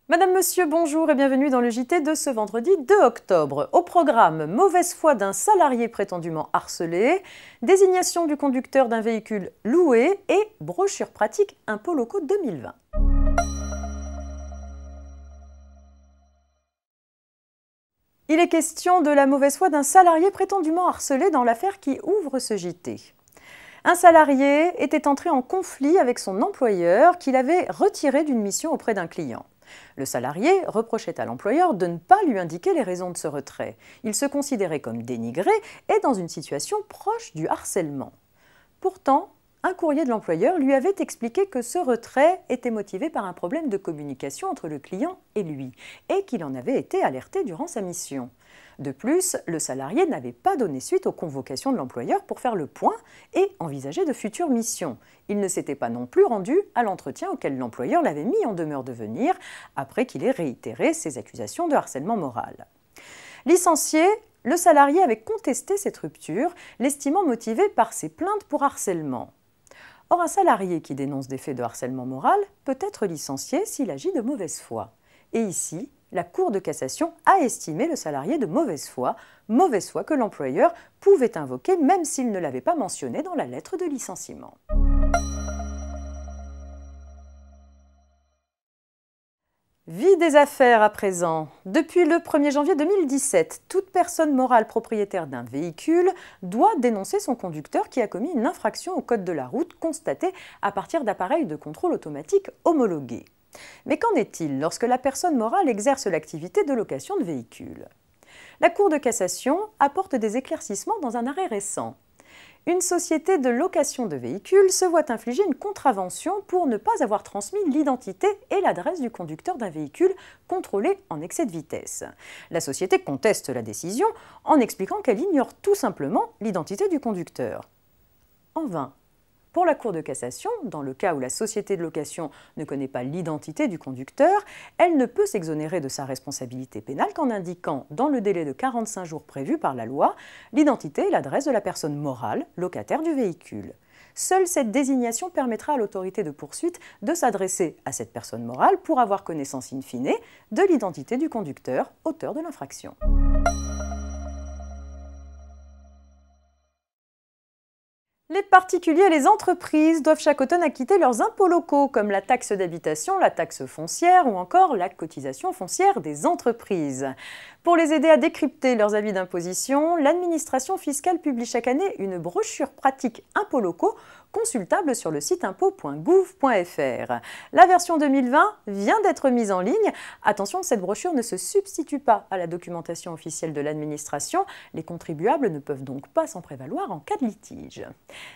Madame, Monsieur, bonjour et bienvenue dans le JT de ce vendredi 2 octobre. Au programme, mauvaise foi d'un salarié prétendument harcelé, désignation du conducteur d'un véhicule loué et brochure pratique impôts locaux 2020. Il est question de la mauvaise foi d'un salarié prétendument harcelé dans l'affaire qui ouvre ce JT. Un salarié était entré en conflit avec son employeur qu'il avait retiré d'une mission auprès d'un client. Le salarié reprochait à l'employeur de ne pas lui indiquer les raisons de ce retrait. Il se considérait comme dénigré et dans une situation proche du harcèlement. Pourtant, un courrier de l'employeur lui avait expliqué que ce retrait était motivé par un problème de communication entre le client et lui, et qu'il en avait été alerté durant sa mission. De plus, le salarié n'avait pas donné suite aux convocations de l'employeur pour faire le point et envisager de futures missions. Il ne s'était pas non plus rendu à l'entretien auquel l'employeur l'avait mis en demeure de venir, après qu'il ait réitéré ses accusations de harcèlement moral. Licencié, le salarié avait contesté cette rupture, l'estimant motivé par ses plaintes pour harcèlement. Or, un salarié qui dénonce des faits de harcèlement moral peut être licencié s'il agit de mauvaise foi. Et ici, la Cour de cassation a estimé le salarié de mauvaise foi que l'employeur pouvait invoquer même s'il ne l'avait pas mentionné dans la lettre de licenciement. Vie des affaires à présent. Depuis le 1er janvier 2017, toute personne morale propriétaire d'un véhicule doit dénoncer son conducteur qui a commis une infraction au code de la route constatée à partir d'appareils de contrôle automatique homologués. Mais qu'en est-il lorsque la personne morale exerce l'activité de location de véhicules? La Cour de cassation apporte des éclaircissements dans un arrêt récent. Une société de location de véhicules se voit infliger une contravention pour ne pas avoir transmis l'identité et l'adresse du conducteur d'un véhicule contrôlé en excès de vitesse. La société conteste la décision en expliquant qu'elle ignore tout simplement l'identité du conducteur. En vain. Pour la Cour de cassation, dans le cas où la société de location ne connaît pas l'identité du conducteur, elle ne peut s'exonérer de sa responsabilité pénale qu'en indiquant, dans le délai de 45 jours prévu par la loi, l'identité et l'adresse de la personne morale, locataire du véhicule. Seule cette désignation permettra à l'autorité de poursuite de s'adresser à cette personne morale pour avoir connaissance in fine de l'identité du conducteur, auteur de l'infraction. Les particuliers et les entreprises doivent chaque automne acquitter leurs impôts locaux, comme la taxe d'habitation, la taxe foncière ou encore la cotisation foncière des entreprises. Pour les aider à décrypter leurs avis d'imposition, l'administration fiscale publie chaque année une brochure pratique impôts locaux consultable sur le site impôts.gouv.fr. La version 2020 vient d'être mise en ligne. Attention, cette brochure ne se substitue pas à la documentation officielle de l'administration. Les contribuables ne peuvent donc pas s'en prévaloir en cas de litige.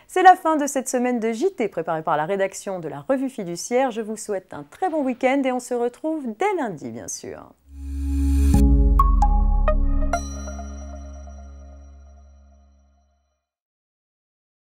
C'est la fin de cette semaine de JT préparée par la rédaction de la Revue Fiduciaire. Je vous souhaite un très bon week-end et on se retrouve dès lundi, bien sûr.